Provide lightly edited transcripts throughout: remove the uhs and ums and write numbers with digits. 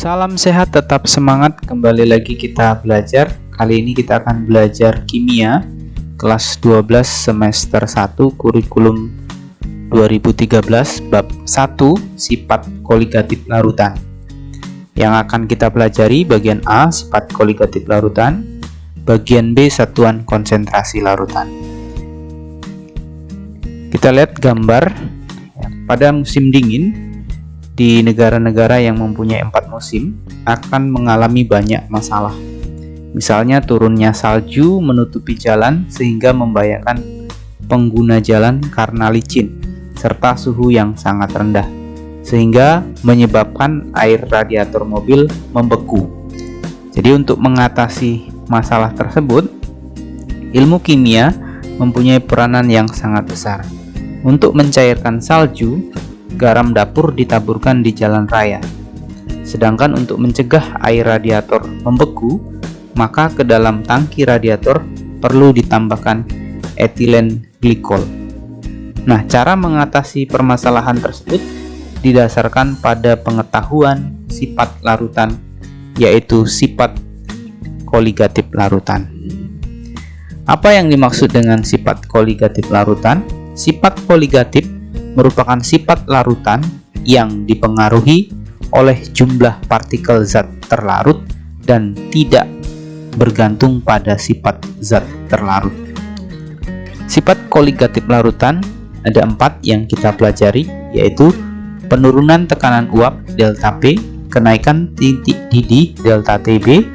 Salam sehat, tetap semangat. Kembali lagi kita belajar. Kali ini kita akan belajar kimia kelas 12 semester 1 kurikulum 2013 bab 1 sifat koligatif larutan. Yang akan kita pelajari bagian A sifat koligatif larutan, bagian B satuan konsentrasi larutan. Kita lihat gambar pada musim dingin. Di negara-negara yang mempunyai 4 musim akan mengalami banyak masalah. Misalnya turunnya salju menutupi jalan sehingga membahayakan pengguna jalan karena licin, serta suhu yang sangat rendah, sehingga menyebabkan air radiator mobil membeku. Jadi untuk mengatasi masalah tersebut, ilmu kimia mempunyai peranan yang sangat besar. Untuk mencairkan salju, garam dapur ditaburkan di jalan raya. Sedangkan untuk mencegah air radiator membeku, maka ke dalam tangki radiator perlu ditambahkan etilen glikol. Nah, cara mengatasi permasalahan tersebut didasarkan pada pengetahuan sifat larutan, yaitu sifat koligatif larutan. Apa yang dimaksud dengan sifat koligatif larutan? Sifat koligatif merupakan sifat larutan yang dipengaruhi oleh jumlah partikel zat terlarut dan tidak bergantung pada sifat zat terlarut. Sifat koligatif larutan ada 4 yang kita pelajari, yaitu penurunan tekanan uap delta P, kenaikan titik didih delta Tb,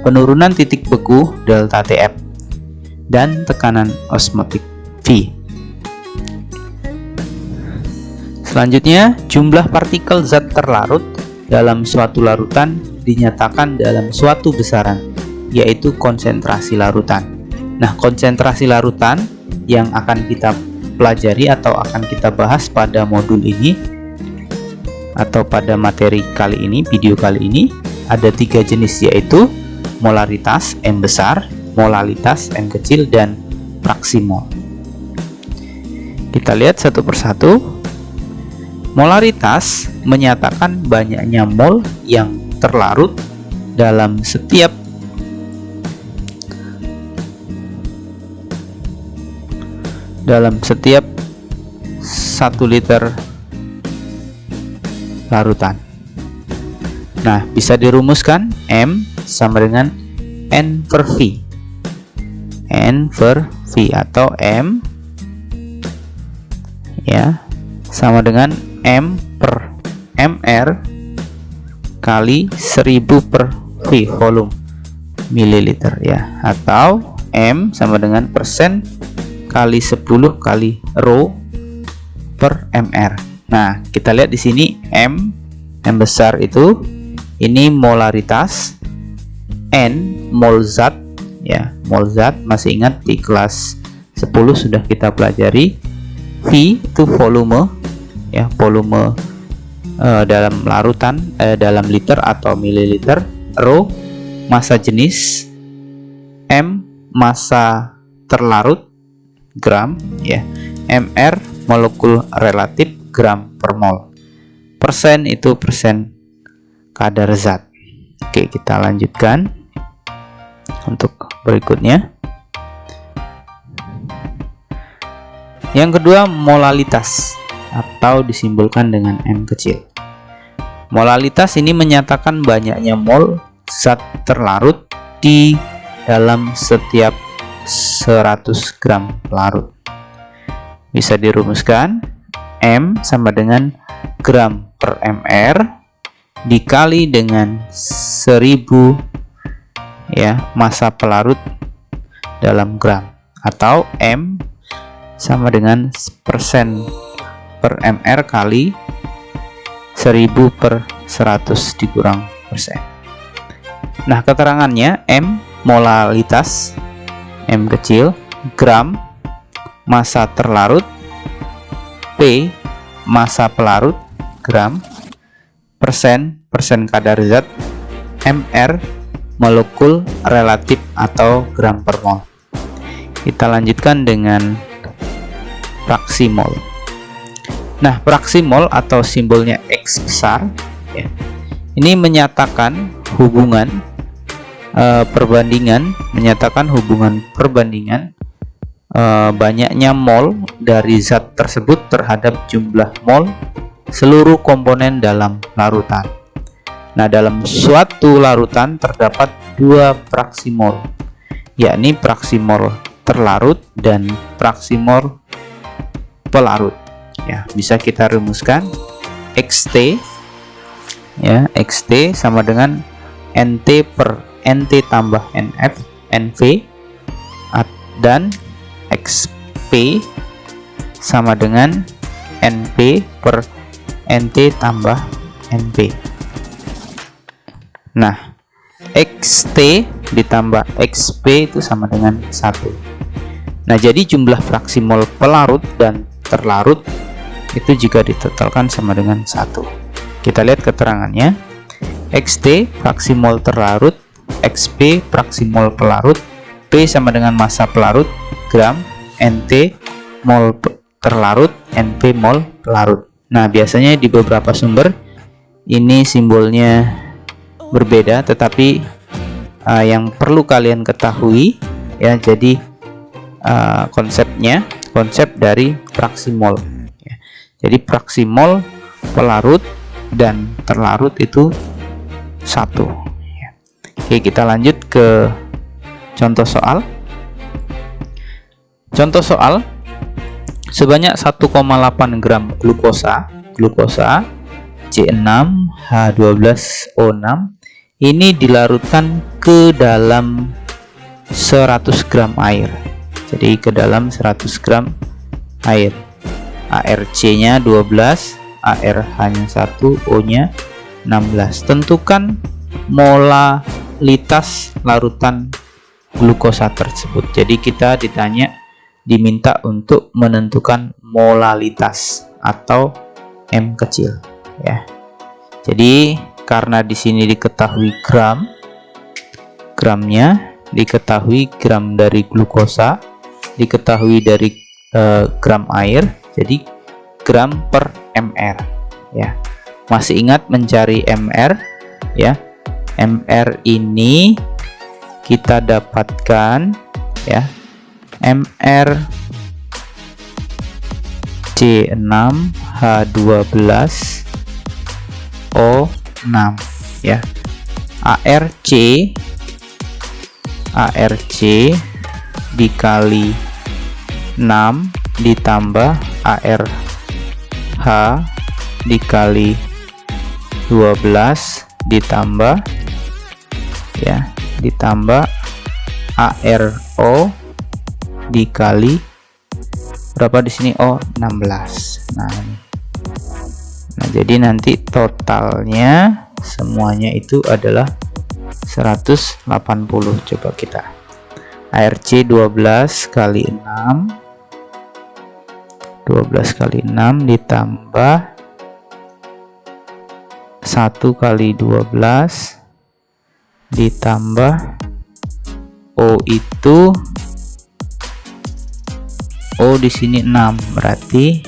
penurunan titik beku delta Tf, dan tekanan osmotik V. Selanjutnya, jumlah partikel zat terlarut dalam suatu larutan dinyatakan dalam suatu besaran, yaitu konsentrasi larutan. Nah, konsentrasi larutan yang akan kita pelajari atau akan kita bahas pada modul ini atau pada materi kali ini, video kali ini, ada 3 jenis, yaitu molaritas M besar, molalitas M kecil, dan fraksi mol. Kita lihat satu persatu. Molaritas menyatakan banyaknya mol yang terlarut dalam setiap dalam setiap 1 liter larutan. Nah, bisa dirumuskan M sama dengan N per V. N per V atau M ya sama dengan M per MR kali 1000 per V volume mililiter ya, atau M sama dengan persen kali 10 kali rho per MR. Nah, kita lihat di sini M besar itu ini molaritas, N mol zat ya, mol zat masih ingat di kelas 10 sudah kita pelajari. V itu volume ya, volume dalam larutan dalam liter atau mililiter, rho massa jenis, M massa terlarut gram ya, MR molekul relatif gram per mol, persen itu persen kadar zat. Oke, kita lanjutkan untuk berikutnya. Yang kedua, molalitas atau disimbolkan dengan M kecil. Molalitas ini menyatakan banyaknya mol zat terlarut di dalam setiap 100 gram larut. Bisa dirumuskan M sama dengan gram per MR dikali dengan 1000 ya massa pelarut dalam gram, atau M sama dengan persen per MR kali 1000 per 100 dikurang persen. Nah, keterangannya M molalitas M kecil, gram massa terlarut, P massa pelarut gram, persen kadar zat, MR molekul relatif atau gram per mol. Kita lanjutkan dengan fraksi mol. Nah, fraksi mol atau simbolnya X besar ya, Ini menyatakan hubungan perbandingan banyaknya mol dari zat tersebut terhadap jumlah mol seluruh komponen dalam larutan. Nah, dalam suatu larutan terdapat dua fraksi mol, yakni fraksi mol terlarut dan fraksi mol pelarut. Ya, bisa kita rumuskan XT, ya, XT sama dengan NT per NT tambah NF NV, dan XP sama dengan NP per NT tambah NP. Nah, XT ditambah XP itu sama dengan 1. Nah, jadi jumlah fraksi mol pelarut dan terlarut itu jika ditotalkan sama dengan 1. Kita lihat keterangannya. XT fraksi mol terlarut, XP fraksi mol pelarut, P sama dengan massa pelarut gram, NT mol terlarut, NP mol pelarut. Nah, biasanya di beberapa sumber ini simbolnya berbeda, tetapi yang perlu kalian ketahui, ya, jadi konsep dari fraksi mol, ya. Jadi fraksi mol pelarut dan terlarut itu 1, ya. Oke, kita lanjut ke contoh soal. Contoh soal, sebanyak 1,8 gram glukosa C6H12O6 ini dilarutkan ke dalam 100 gram air. Jadi ke dalam 100 gram air. ARC-nya 12, ARH-nya 1, O-nya 16. Tentukan molalitas larutan glukosa tersebut. Jadi kita diminta untuk menentukan molalitas atau M kecil, ya. Jadi karena di sini diketahui gramnya, diketahui gram dari glukosa, diketahui dari gram air, jadi gram per mr, ya. Masih ingat mencari mr, ya. mr ini kita dapatkan, ya, mr C6H12O6, ya. ARC dikali 6 ditambah ARH dikali 12 ditambah, ya, ditambah ARO dikali berapa di sini? Oh, 16. Nah, ini. Nah, jadi nanti totalnya semuanya itu adalah 180. Coba kita ARC 12 kali 6, 12 kali 6 ditambah 1 kali 12 ditambah O itu O di sini 6, berarti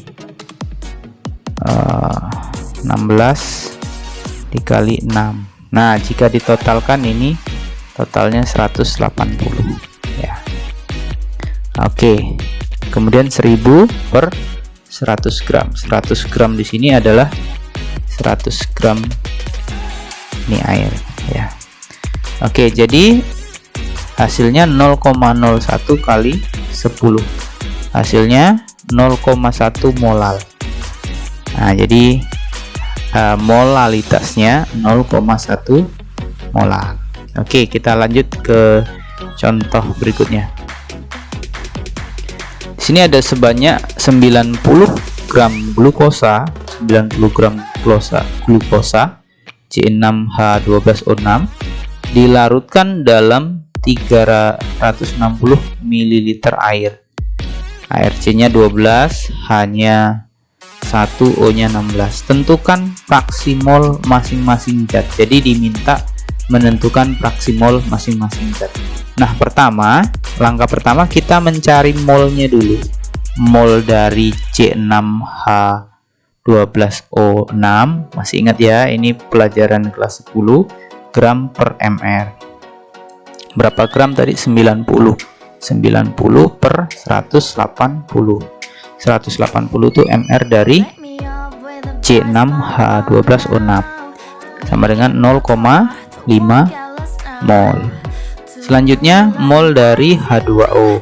16 dikali 6. Nah, jika ditotalkan ini totalnya 180, ya. Oke. Kemudian 1000 per 100 gram. 100 gram di sini adalah 100 gram ini air, ya. Oke, jadi hasilnya 0,01 kali 10. Hasilnya 0,1 molal. Nah, jadi molalitasnya 0,1 molal. Oke, kita lanjut ke contoh berikutnya. Di sini ada sebanyak 90 gram glukosa, 90 gram glukosa C6H12O6 dilarutkan dalam 360 ml air. ARC-nya 12, H-nya 1, O-nya 16. Tentukan fraksi mol masing-masing zat. Jadi diminta menentukan fraksi mol masing-masing zat. Nah, langkah pertama kita mencari molnya dulu. Mol dari C6H12 12O6. Masih ingat ya, ini pelajaran kelas 10, gram per mr. Berapa gram tadi? 90 per 180. 180 itu mr dari C6H12O6 sama dengan 0,5 mol. Selanjutnya mol dari H2O,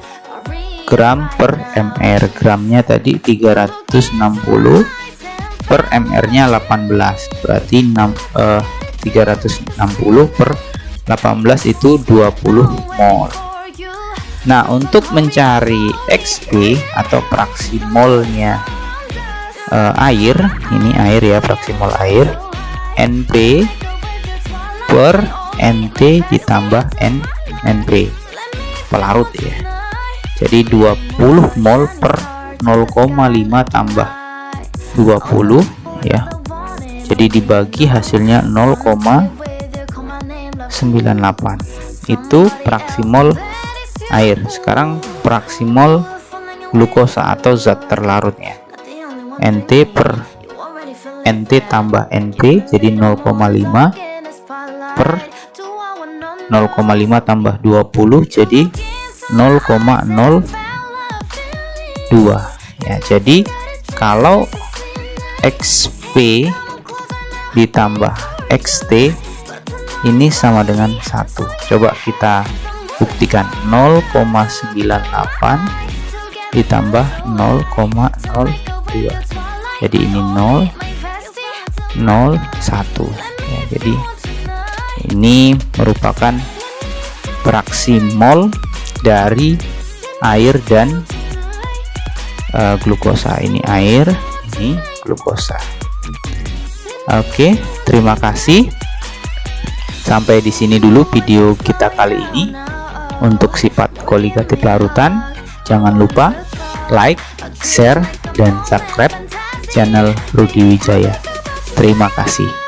gram per mr. Gramnya tadi 360 per mr nya 18, berarti 360 per 18 itu 20 mol. Nah, untuk mencari XP atau fraksi molnya air, ini air ya, fraksi mol air, NP per NT ditambah NP, pelarut ya. Jadi 20 mol per 0,5 tambah 20 ya. Jadi dibagi hasilnya 0,98. Itu fraksi mol air. Sekarang fraksi mol glukosa atau zat terlarutnya, NT per NT tambah NP, jadi 0,5 per 0,5 tambah 20, jadi 0,02 ya. Jadi kalau XP ditambah XT ini sama dengan 1. Coba kita buktikan. 0,98 ditambah 0,02, jadi ini 0,01 ya. Jadi ini merupakan fraksi mol dari air dan glukosa. Ini air, ini glukosa. Oke, terima kasih. Sampai di sini dulu video kita kali ini. Untuk sifat koligatif larutan, jangan lupa like, share, dan subscribe channel Rudi Wijaya. Terima kasih.